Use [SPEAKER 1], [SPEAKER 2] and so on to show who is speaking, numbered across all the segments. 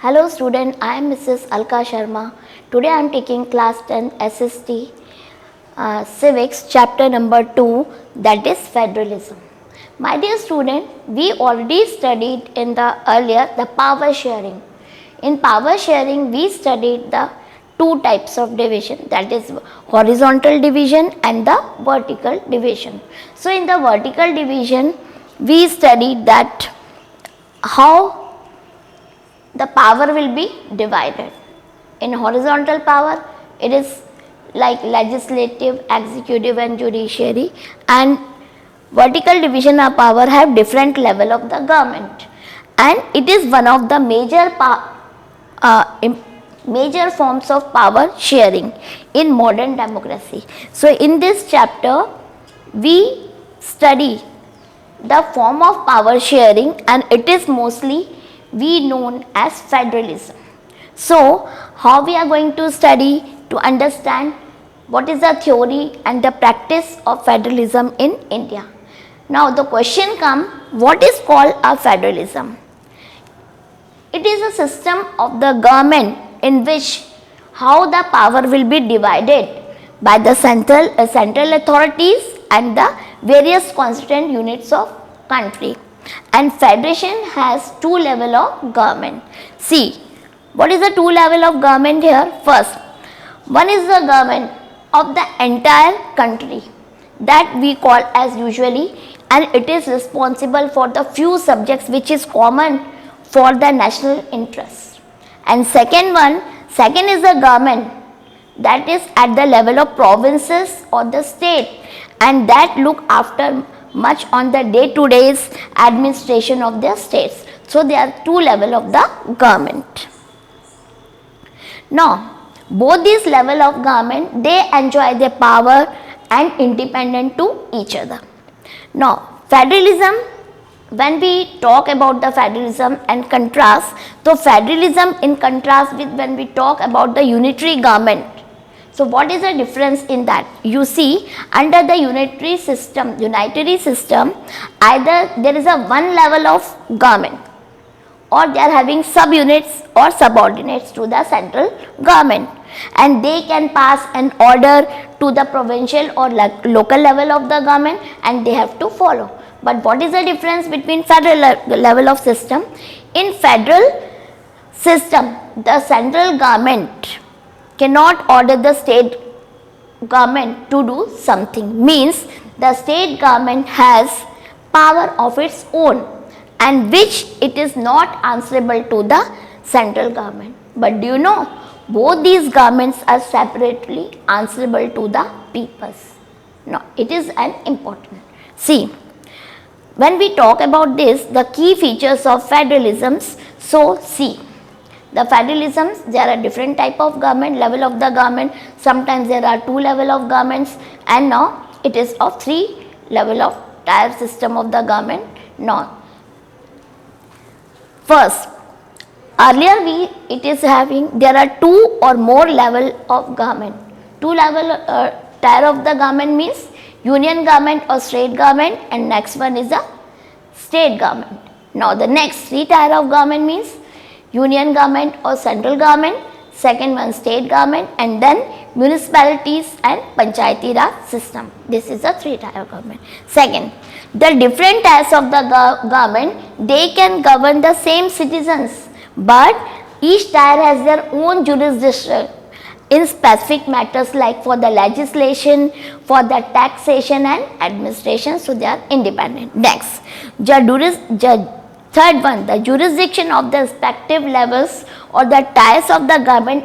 [SPEAKER 1] Hello student, I am Mrs. Alka Sharma. Today I am taking class 10 SST Civics chapter number 2, that is federalism. My dear student, we already studied in the earlier the power sharing. In power sharing we studied the two types of division, that is horizontal division and the vertical division. So in the vertical division we studied that how the power will be divided. In horizontal power, it is like legislative, executive and judiciary, and vertical division of power have different level of the government, and it is one of the major forms of power sharing in modern democracy. So in this chapter we study the form of power sharing, and it is mostly we known as federalism. So how we are going to study to understand what is the theory and the practice of federalism in India. Now the question comes, what is called a federalism? It is a system of the government in which how the power will be divided by the central authorities and the various constituent units of country. And federation has two level of government. See, what is the two level of government here? First, one is the government of the entire country that we call as usually, and it is responsible for the few subjects which is common for the national interest. And second is the government that is at the level of provinces or the state, and that look after much on the day-to-day administration of their states. So there are two level of the government. Now both these level of government, they enjoy their power and independent to each other. Now federalism, when we talk about the federalism and contrast, so federalism in contrast with when we talk about the unitary government. So what is the difference in that? You see, under the unitary system, either there is a one level of government, or they are having subunits or subordinates to the central government, and they can pass an order to the provincial or local level of the government, and they have to follow. But what is the difference between federal level of system? In federal system, the central government cannot order the state government to do something, means the state government has power of its own, and which it is not answerable to the central government. But do you know, both these governments are separately answerable to the peoples. No, it is an important. See, when we talk about this, the key features of federalisms, so see, the federalisms, there are different type of government, level of the government. Sometimes there are two level of governments, and now it is of three level of tier system of the government. Now, first, earlier it is having, there are two or more level of government. Two level tier of the government means union government or state government, and next one is the state government. Now the next three tier of government means union government or central government, second one state government, and then municipalities and panchayati raj system. This is a three tier government. Second, the different tiers of the government, they can govern the same citizens, but each tier has their own jurisdiction in specific matters like for the legislation, for the taxation and administration, so they are independent. Next, third one, the jurisdiction of the respective levels or the tiers of the government,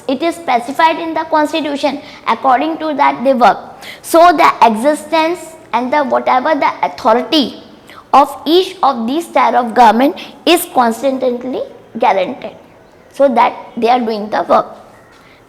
[SPEAKER 1] it is specified in the constitution, according to that they work. So the existence and the whatever the authority of each of these tier of government is constantly guaranteed, so that they are doing the work.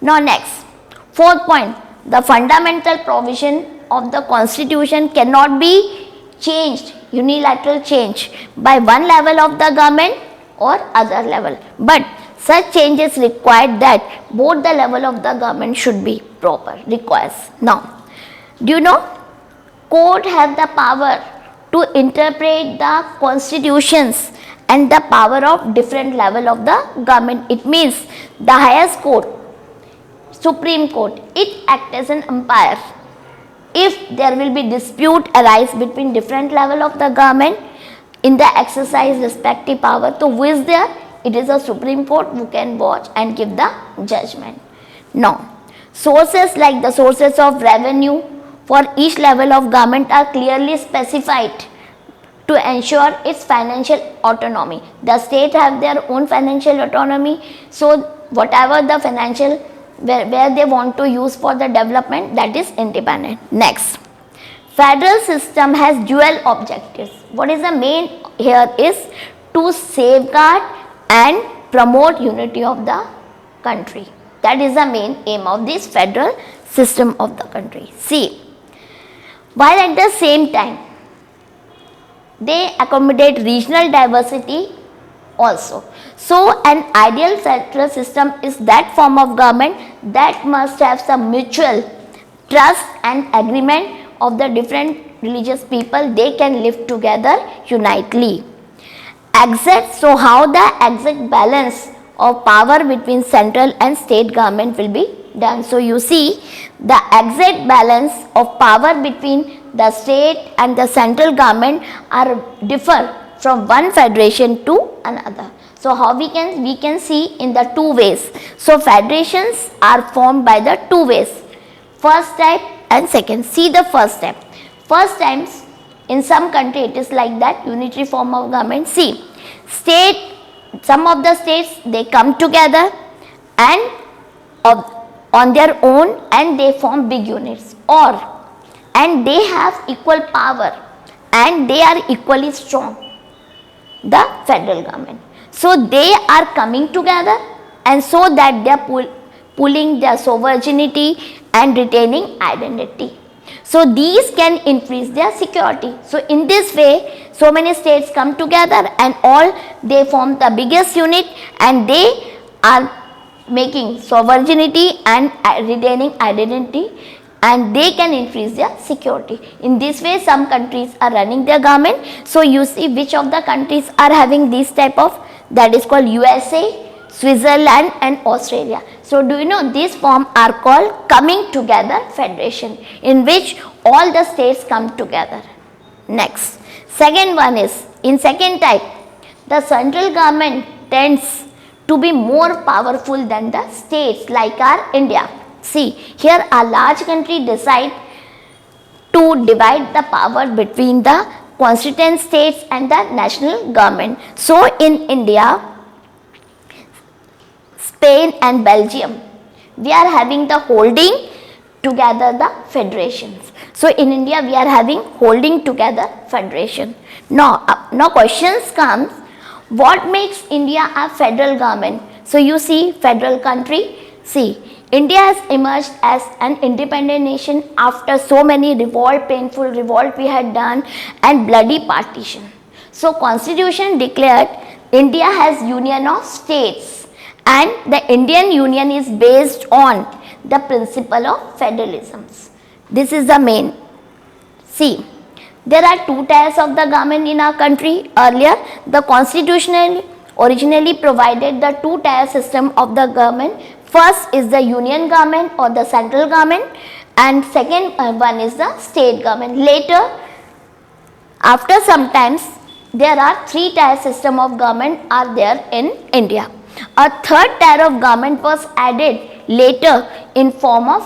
[SPEAKER 1] Now next, fourth point, the fundamental provision of the constitution cannot be changed, unilateral change by one level of the government or other level, but such changes required that both the level of the government should be proper, requires. Now, do you know, court have the power to interpret the constitutions and the power of different level of the government. It means the highest court, Supreme Court, it acts as an umpire. If there will be dispute arise between different level of the government in the exercise respective power, so who is there? It is a Supreme Court who can watch and give the judgment. Now, sources like the sources of revenue for each level of government are clearly specified to ensure its financial autonomy. The state have their own financial autonomy, so whatever the financial where they want to use for the development, that is independent. Next, federal system has dual objectives. What is the main here is to safeguard and promote unity of the country. That is the main aim of this federal system of the country. See, while at the same time they accommodate regional diversity also. So an ideal federal system is that form of government that must have some mutual trust and agreement of the different religious people. They can live together unitely. So how the exact balance of power between central and state government will be done. So you see, the exact balance of power between the state and the central government are differ from one federation to another. So how we can see in the two ways. So federations are formed by the two ways, first type and second. See the first type. First times in some country it is like that, unitary form of government. See, some of the states they come together and on their own and they form big units, and they have equal power and they are equally strong, the federal government. So they are coming together, and so that they are pulling their sovereignty and retaining identity. So these can increase their security. So in this way, so many states come together and all they form the biggest unit, and they are making sovereignty and retaining identity, and they can increase their security. In this way, some countries are running their government. So you see which of the countries are having this type of, that is called USA, Switzerland and Australia. So do you know these forms are called coming together federation, in which all the states come together. Next, second one is, in second type, the central government tends to be more powerful than the states, like our India. See, here a large country decide to divide the power between the constituent states and the national government. So in India, Spain and Belgium, we are having the holding together the federations. So in India we are having holding together federation. Now questions comes, what makes India a federal government? So you see, federal country. See, India has emerged as an independent nation after so many painful revolt we had done and bloody partition. So Constitution declared India has union of states, and the Indian Union is based on the principle of federalism. This is the main. See, there are two tiers of the government in our country. Earlier, the Constitution originally provided the two-tier system of the government. First is the union government or the central government, and second one is the state government. Later, after some times, there are three-tier system of government are there in India. A third tier of government was added later in form of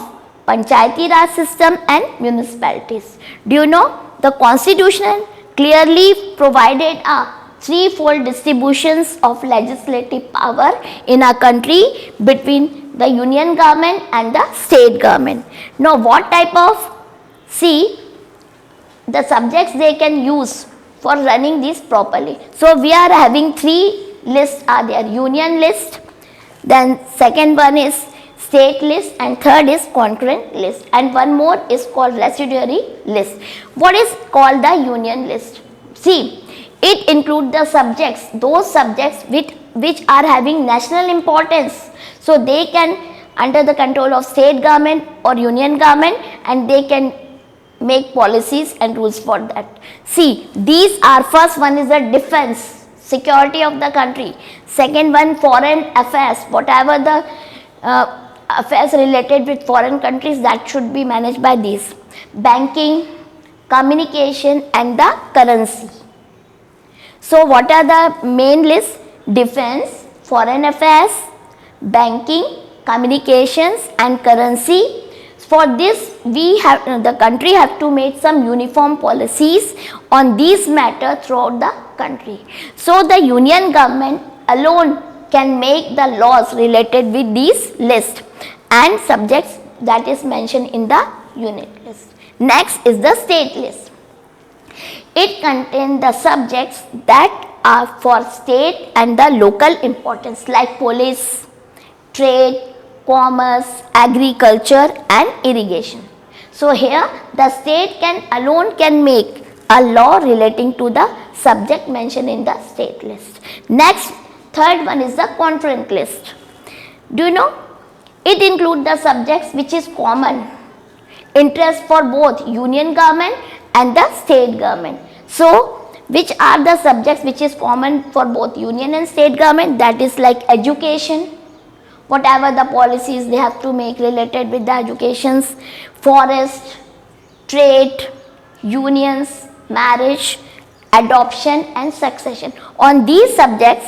[SPEAKER 1] Panchayati Raj system and municipalities. Do you know, the Constitution clearly provided a threefold distributions of legislative power in our country between the union government and the state government. Now what type of, see, the subjects they can use for running this properly. So we are having three lists are there, union list, then second one is state list, and third is concurrent list, and one more is called residuary list. What is called the union list? See, it includes the subjects, those subjects which are having national importance. So they can under the control of state government or union government, and they can make policies and rules for that. See, these are, first one is the defense. security of the country. Second one, foreign affairs, whatever the affairs related with foreign countries, that should be managed by these. Banking, communication and the currency. So what are the main lists? Defense, foreign affairs, banking, communications and currency. For this the country have to make some uniform policies on these matters throughout the country. So the union government alone can make the laws related with these lists and subjects that is mentioned in the unit list. Next is the state list. It contains the subjects that are for state and the local importance like police, trade, commerce, agriculture and irrigation. So here the state alone can make a law relating to the subject mentioned in the state list. Next, third one is the concurrent list. Do you know? It includes the subjects which is common interest for both union government and the state government. So which are the subjects which is common for both union and state government? That is like education, whatever the policies they have to make related with the educations, forest, trade, unions, marriage, adoption and succession. On these subjects,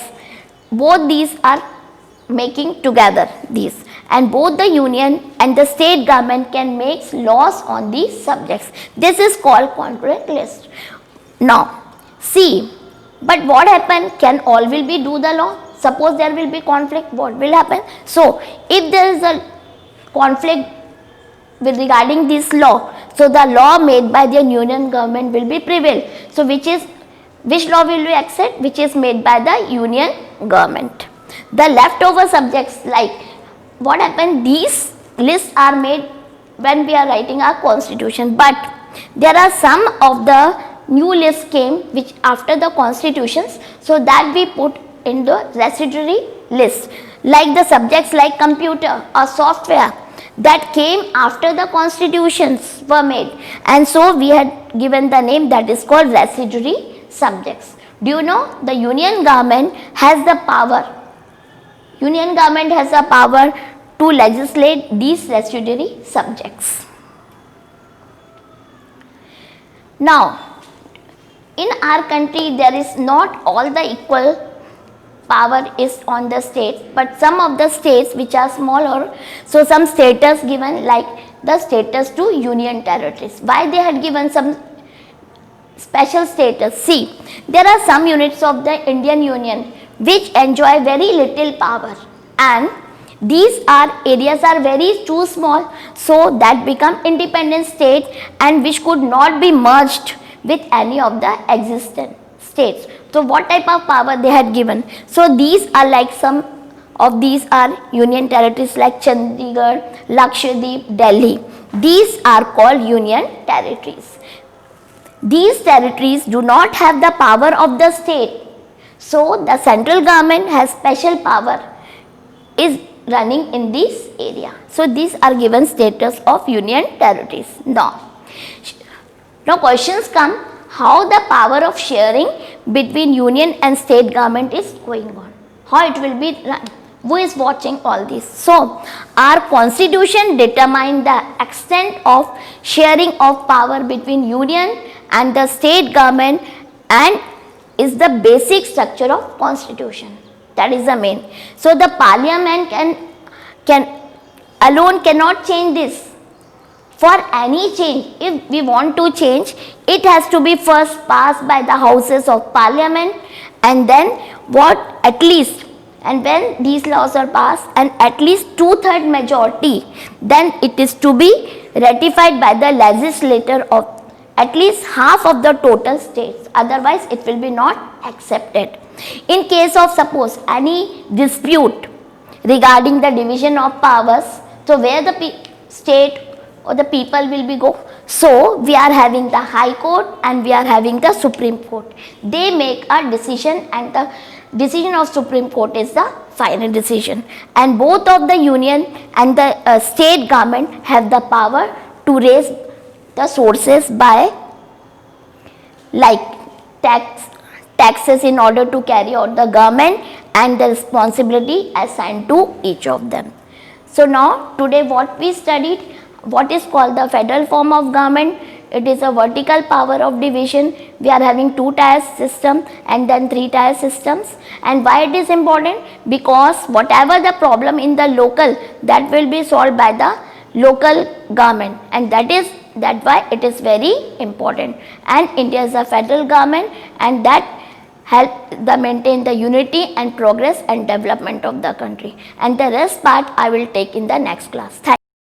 [SPEAKER 1] both these are making together these, and both the union and the state government can make laws on these subjects. This is called concurrent list. Now see, but what happen? Can all will be do the law? Suppose there will be conflict, what will happen? So if there is a conflict with regarding this law, so the law made by the union government will be prevail. So which law will we accept? Which is made by the union government. The leftover subjects, like what happened, these lists are made when we are writing our constitution, but there are some of the new lists came which after the constitutions, so that we put in the residuary list, like the subjects like computer or software that came after the constitutions were made, and so we had given the name that is called residuary subjects. Do you know the union government has the power? Union government has the power to legislate these residuary subjects. Now in our country there is not all the equal power is on the states, but some of the states which are smaller, so some status given, like the status to union territories. Why they had given some special status? See, there are some units of the Indian Union which enjoy very little power, and these areas are very too small, so that become independent state and which could not be merged with any of the existing states. So what type of power they had given? So these are like some of these are union territories like Chandigarh, Lakshadweep, Delhi. These are called union territories. These territories do not have the power of the state. So the central government has special power is running in this area. So these are given status of union territories. Now questions come, how the power of sharing between union and state government is going on, how it will be run, who is watching all this. So our constitution determines the extent of sharing of power between union and the state government and is the basic structure of constitution. That is the main. So the parliament can alone cannot change this. For any change, if we want to change, it has to be first passed by the houses of parliament, and then at least, and when these laws are passed and at least 2/3 majority, then it is to be ratified by the legislature of at least half of the total states, otherwise it will be not accepted. In case of suppose any dispute regarding the division of powers, so where the state or the people will be go? So we are having the High Court and we are having the Supreme Court. They make a decision and the decision of Supreme Court is the final decision, and both of the union and the state government have the power to raise the sources by like taxes in order to carry out the government and the responsibility assigned to each of them. So now today what we studied, what is called the federal form of government. It is a vertical power of division. We are having 2-tier system and then 3-tier systems. And why it is important? Because whatever the problem in the local, that will be solved by the local government, and that's why it is very important. And India is a federal government, and that help the maintain the unity and progress and development of the country. And the rest part I will take in the next class. Thank